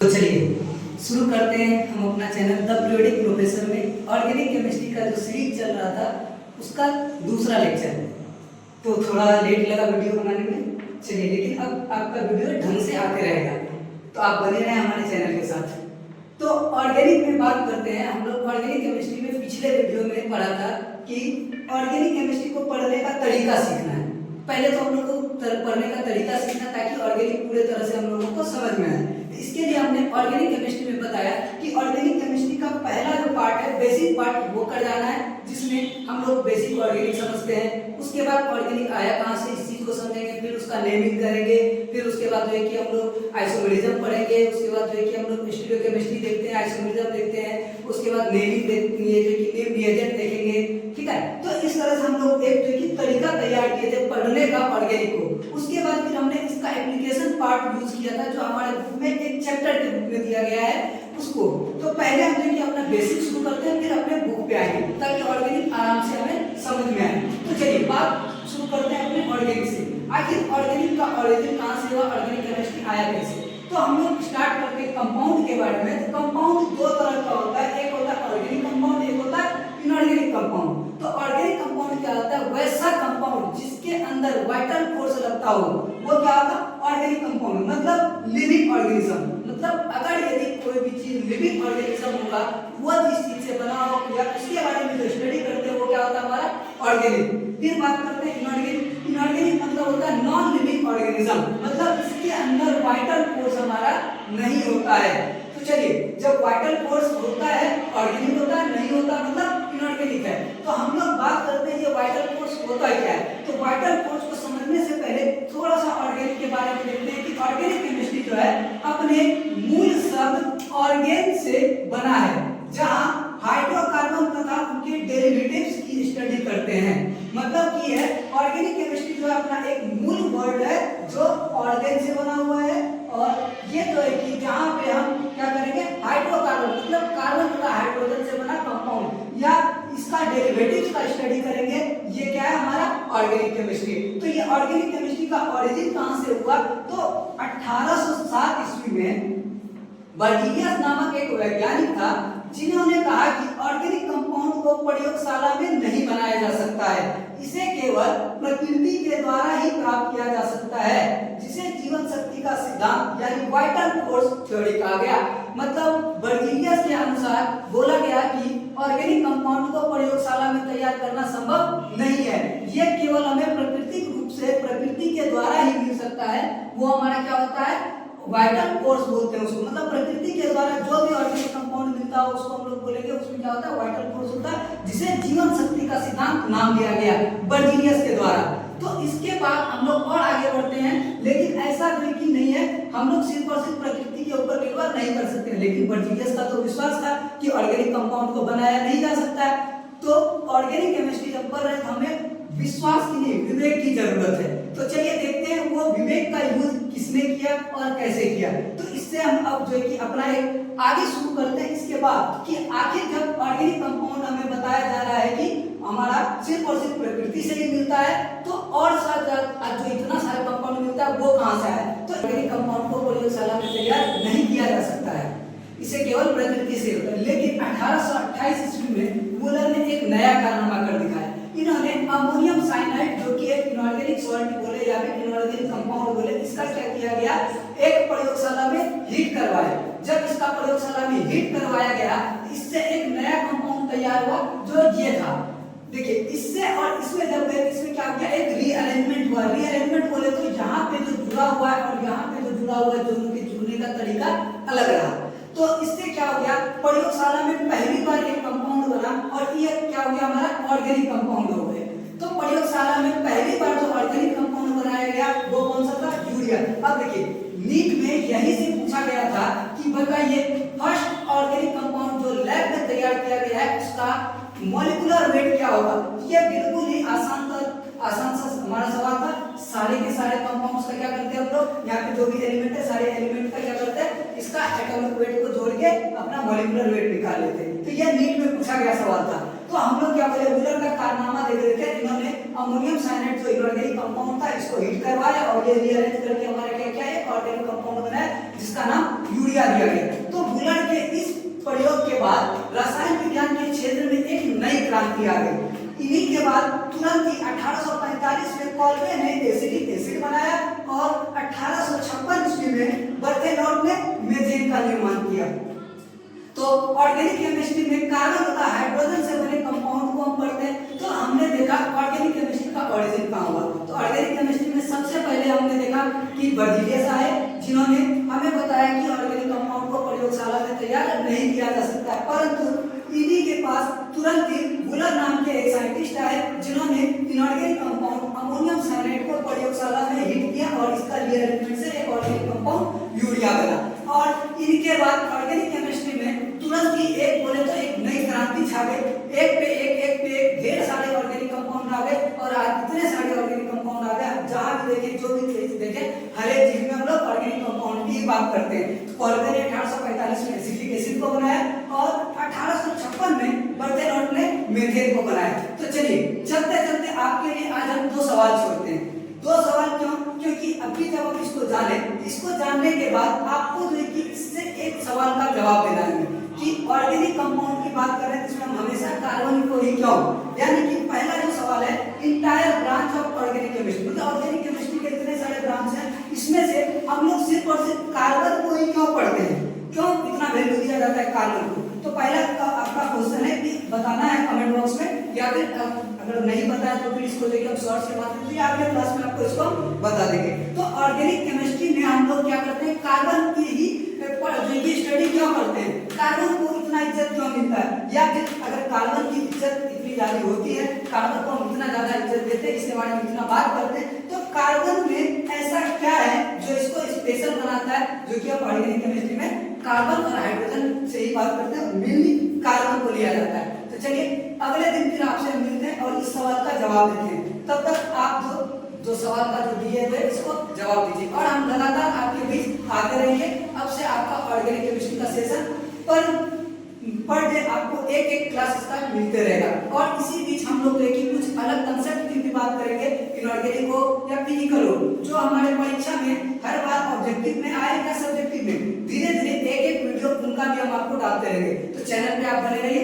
तो चलिए शुरू करते हैं हम अपना चैनल द पीरियोडिक प्रोफेसर में ऑर्गेनिक केमिस्ट्री का जो सीरीज चल रहा था उसका दूसरा लेक्चर। तो थोड़ा लेट लगा वीडियो बनाने में, चलिए लेकिन अब आपका वीडियो ढंग से आते रहेगा, तो आप बने रहें हमारे चैनल के साथ। तो ऑर्गेनिक में बात करते हैं हम लोग। ऑर्गेनिक केमिस्ट्री में पिछले वीडियो में पढ़ा था कि ऑर्गेनिक केमिस्ट्री को पढ़ने का तरीका सीखना है। पहले तो हम लोग को पढ़ने का तरीका सीखना ताकि ऑर्गेनिक पूरे तरह से हम लोगों को समझ में आए। इसके लिए हमने ऑर्गेनिक केमिस्ट्री में बताया कि ऑर्गेनिक केमिस्ट्री का पहला जो पार्ट है, बेसिक पार्ट, वो कर जाना है, जिसमें हम लोग बेसिक ऑर्गेनिक समझते हैं। उसके बाद ऑर्गेनिक आया कहाँ से, इस चीज को समझेंगे, फिर उसका नेमिंग करेंगे, फिर उसके बाद जो है कि हम लोग आइसोमेरिज्म पढ़ेंगे, उसके बाद जो है कि हम लोग स्टीरियोकेमिस्ट्री देखते हैं, आइसोमेरिज्म देखते हैं, उसके बाद नेमिंग देखते हैं, जो कि नेम रिएजेंट देखेंगे, ठीक है। तो इस तरह से हम लोग एक जो कि तरीका तैयार किए थे पढ़ने का ऑर्गेनिक को। उसके बाद फिर हमने इसका एप्लीकेशन पार्ट यूज किया था, जो हमारे बुक में एक चैप्टर के रूप में दिया गया है उसको। तो पहले हम जो कि अपना बेसिक शुरू करते हैं, फिर अपने बुक पे आएंगे ताकि ऑर्गेनिक आराम से हमें समझ में आए। तो चलिए बात शुरू करते हैं अपने ऑर्गेनिक से। आखिर ऑर्गेनिक का ओरिजिन कहां से हुआ, ऑर्गेनिक केमिस्ट्री आया कैसे। तो हम लोग स्टार्ट करते हैं कंपाउंड के बारे में। तो कंपाउंड दो तरह का होता है, एक होता है ऑर्गेनिक कंपाउंड, एक होता है इनऑर्गेनिक कंपाउंड। तो ऑर्गेनिक कंपाउंड क्या होता है, वैसा कंपाउंड जिसके अंदर वाइटल फोर्स लगता हो, वो क्या होगा, ऑर्गेनिक कंपाउंड, मतलब लिविंग ऑर्गेनिज्म। मतलब अगर यदि कोई भी चीज लिविंग ऑर्गेनिज्म होगा, वो जिस चीज से बना हो या उसके बारे में जो स्टडी करते हैं, वो क्या होता है हमारा ऑर्गेनिक। फिर बात करते हैं इनऑर्गेनिक। इनऑर्गेनिक मतलब होता है नॉन लिविंग ऑर्गेनिज्म, मतलब इसके अंदर वाइटल फोर्स हमारा नहीं होता है। तो चलिए, जब वाइटल फोर्स होता है ऑर्गेनिक होता है, नहीं होता मतलब इनऑर्गेनिक है। तो हम लोग बात करते हैं ये वाइटल फोर्स होता क्या है। तो वाइटल फोर्स को समझने से पहले थोड़ा सा ऑर्गेनिक के बारे में देखते हैं कि ऑर्गेनिक केमिस्ट्री जो है अपने मूल शब्द ऑर्गेन से बना है, जहां हाइड्रोकार्बन तथा उनके डेरिवेटिव्स की स्टडी करते हैं। मतलब कि है ऑर्गेनिक केमिस्ट्री जो अपना एक मूल वर्ड है जो ऑर्गेन से बना हुआ है, और ये तो है कि जहां पे हम क्या करेंगे, हाइड्रोकार्बन मतलब कार्बन तथा हाइड्रोजन से बना कंपाउंड या इसका डेरिवेटिव्स का स्टडी करेंगे। ये क्या है हमारा ऑर्गेनिक केमिस्ट्री। तो ये ऑर्गेनिक केमिस्ट्री का ओरिजिन कहां से हुआ, तो 1807 ईस्वी में बर्जीलियस नामक एक वैज्ञानिक था, जिन्होंने कहा कि ऑर्गेनिक कंपाउंड को प्रयोगशाला में नहीं बनाया जा सकता है, इसे केवल प्रकृति के द्वारा ही प्राप्त किया जा सकता है, जिसे जीवन शक्ति का सिद्धांत यानी वाइटल फोर्स थ्योरी कहा गया। मतलब बर्जीलियस के अनुसार बोला गया कि ऑर्गेनिक कंपाउंड को प्रयोगशाला में तैयार करना संभव नहीं है, यह केवल हमें प्राकृतिक रूप से प्रकृति के द्वारा ही मिल सकता है। वो हमारा क्या होता है, वाइटल फोर्स बोलते हैं उसको, मतलब प्रकृति के द्वारा जो भी ऑर्गेनिक कंपाउंड मिलता है उसको हम लोग बोलेंगे, उसमें क्या होता है, वाइटल फोर्स होता है, जिसे जीवन शक्ति का सिद्धांत नाम दिया गया बर्जीलियस के द्वारा। तो इसके बाद हम लोग और आगे बढ़ते हैं, लेकिन ऐसा कोई नहीं है, हम लोग सिर्फ और सिर्फ प्रकृति के ऊपर निर्भर नहीं कर सकते। लेकिन बर्जीलियस का तो विश्वास था कि ऑर्गेनिक कंपाउंड को बनाया नहीं जा सकता है। तो ऑर्गेनिक केमिस्ट्री जब पढ़ रहे हैं तो हमें विश्वास की नहीं, विवेक की जरूरत है। तो चलिए देखते हैं वो विवेक का यूज किसने किया और कैसे किया। तो इससे हम अब जो है कि अपना एक आगे शुरू करते हैं इसके बाद कि आखिर जब ऑर्गेनिक कंपाउंड हमें बताया जा रहा है कि हमारा सिर्फ और सिर्फ प्रकृति से ही मिलता है, तो और साथ जो इतना सारा कंपाउंड मिलता है वो कहां से आया। तो ऑर्गेनिक कंपाउंड को प्रयोगशाला में तैयार नहीं किया जा सकता है, इसे केवल प्रकृति से होता है। लेकिन 1828 ईस्वी में वूलर ने एक नया कारनामा कर दिखाया। इन्होंने अमोनियम साइनाइड, जो कि एक इनऑर्गेनिक सॉल्ट बोले या फिर इनऑर्गेनिक कंपाउंड बोले, इसका क्या किया गया, एक प्रयोगशाला में हीट करवाया। जब इसका प्रयोगशाला में हीट करवाया गया, इससे एक नया कंपाउंड तैयार हुआ जो ये था। देखिए इससे और इसमें जब इसमें क्या किया, एक रीअरेंजमेंट हुआ। रीअरेंजमेंट बोले तो यहाँ पे जो जुड़ा हुआ है और यहाँ पे जो जुड़ा हुआ है, दोनों के जुड़ने का तरीका अलग रहा। तो इससे क्या हो गया, प्रयोगशाला में पहली बार एक कंपाउंड बना और ये क्या हो गया, हमारा ऑर्गेनिक कंपाउंड हो गया। तो प्रयोगशाला में पहली बार जो ऑर्गेनिक कंपाउंड बनाया गया वो कौन सा था, यूरिया। अब देखिए नीट में यही से पूछा गया था कि बताइए फर्स्ट ऑर्गेनिक कंपाउंड जो लैब में तैयार किया गया है उसका मॉलिक्यूलर वेट क्या होगा। ये बिल्कुल ही आसान सा हमारा सवाल था। सारे के सारे कंपाउंड्स का क्या करते हैं हम लोग, यहाँ पे जो भी एलिमेंट है सारे एलिमेंट का क्या करते हैं, इसका एटॉमिक वेट को जोड़ के अपना मॉलिक्यूलर वेट निकाल लेते हैं। तो यह नीट में पूछा गया सवाल था। तो हम लोग क्या बोले, वूलर का कारनामा देख रहे थे, इन्होंने अमोनियम साइनाइड जो इनऑर्गेनिक कंपाउंड था इसको हीट करवाया और ये रीअरेंज करके हमारा क्या क्या है ऑर्गेनिक कंपाउंड बनाया जिसका नाम यूरिया दिया गया। तो बुलर के इस प्रयोग के बाद रसायन विज्ञान के क्षेत्र में एक नई क्रांति आ गई। इन्हीं के बाद तुरंत ही 1845 में कॉल्वे ने एसिटिक एसिड बनाया और 1856 ईस्वी में बर्थेलॉट ने मेथेन का निर्माण किया। तो ऑर्गेनिक केमिस्ट्री में कार्बन तथा हाइड्रोजन से बने कंपाउंड को हम पढ़ते हैं। तो हमने देखा ऑर्गेनिक केमिस्ट्री का ओरिजिन कहाँ हुआ। तो ऑर्गेनिक केमिस्ट्री में सबसे पहले हमने देखा कि बर्जीलियस आए जिन्होंने हमें बताया कि ऑर्गेनिक कंपाउंड को प्रयोगशाला में तैयार नहीं किया जा सकता, परंतु इन्हीं के पास तुरंत ही बुलर नाम के एक साइंटिस्ट आए जिन्होंने इनऑर्गेनिक कंपाउंड अमोनियम साइनाइड को प्रयोगशाला में हीट किया और इसका रीअरेंजमेंट से एक ऑर्गेनिक कंपाउंड यूरिया बना। और इनके बाद ऑर्गेनिक केमिस्ट्री में तुरंत ही एक बोले तो एक नई क्रांति छा गई। एक पे एक ढेर सारे ऑर्गेनिक कंपाउंड आ गए और आज इतने सारे ऑर्गेनिक कंपाउंड आ गए जहां भी देखें जो भी चीज देखें हर एक चीज में हम लोग ऑर्गेनिक कंपाउंड की बात करते हैं। कॉल्वे ने 1845 में एसिटिक एसिड को बनाया और 1856 में बर्थेलॉट ने मेथेन को बनाया। तो चलिए चलते चलते आपके लिए आज हम दो सवाल छोड़ते हैं। दो सवाल क्यों? क्योंकि अभी जब हम इसको जाने, इसको जानने के बाद आपको जो है कि इससे एक सवाल का जवाब देना है कि ऑर्गेनिक कंपाउंड की बात कर रहे हैं जिसमें हम हमेशा कार्बन को ही क्यों, यानी कि पहला जो सवाल है entire branch of organic chemistry, मतलब ऑर्गेनिक केमिस्ट्री के इतने सारे ब्रांच हैं इसमें से हम लोग सिर्फ और सिर्फ कार्बन को ही क्यों पढ़ते हैं, क्यों इतना वैल्यू दिया जाता है कार्बन को। तो पहला आपका क्वेश्चन है कि बताना है कमेंट बॉक्स में, या फिर अगर नहीं पता है तो फिर इसको लेकर हम शॉर्ट्स के माध्यम से अगले क्लास में आपको इसको बता देंगे। तो ऑर्गेनिक केमिस्ट्री में हम लोग क्या करते हैं, कार्बन की ही स्टडी क्यों करते हैं, कार्बन को इतना इज्जत क्यों मिलता है, या फिर अगर कार्बन की इज्जत इतनी ज्यादा होती है, कार्बन को हम इतना ज्यादा इज्जत देते हैं, इसके बारे में इतना बात करते हैं, तो कार्बन में ऐसा क्या है जो इसको स्पेशल बनाता है, जो कि हम ऑर्गेनिक केमिस्ट्री में कार्बन और हाइड्रोजन से ही बात करते हैं, मेनली कार्बन को लिया जाता है। तो चलिए अगले दिन फिर आपसे मिलते हैं और इस सवाल का जवाब देते हैं। तब तक आप जो सवाल का जो दिए हुए इसको जवाब दीजिए और हम लगातार आपके बीच आते रहेंगे। अब से आपका ऑर्गेनिक केमिस्ट्री का सेशन पर डे आपको एक क्लास इसका मिलते रहेगा और इसी बीच हम लोग लेकिन कुछ अलग कंसेप्ट की भी बात करेंगे, इनऑर्गेनिक हो या फिजिकल हो, जो हमारे परीक्षा में हर बार ऑब्जेक्टिव में आए या सब्जेक्टिव में, धीरे धीरे एक वीडियो उनका भी हम आपको डालते रहेंगे। तो चैनल पे आप बने रहिए।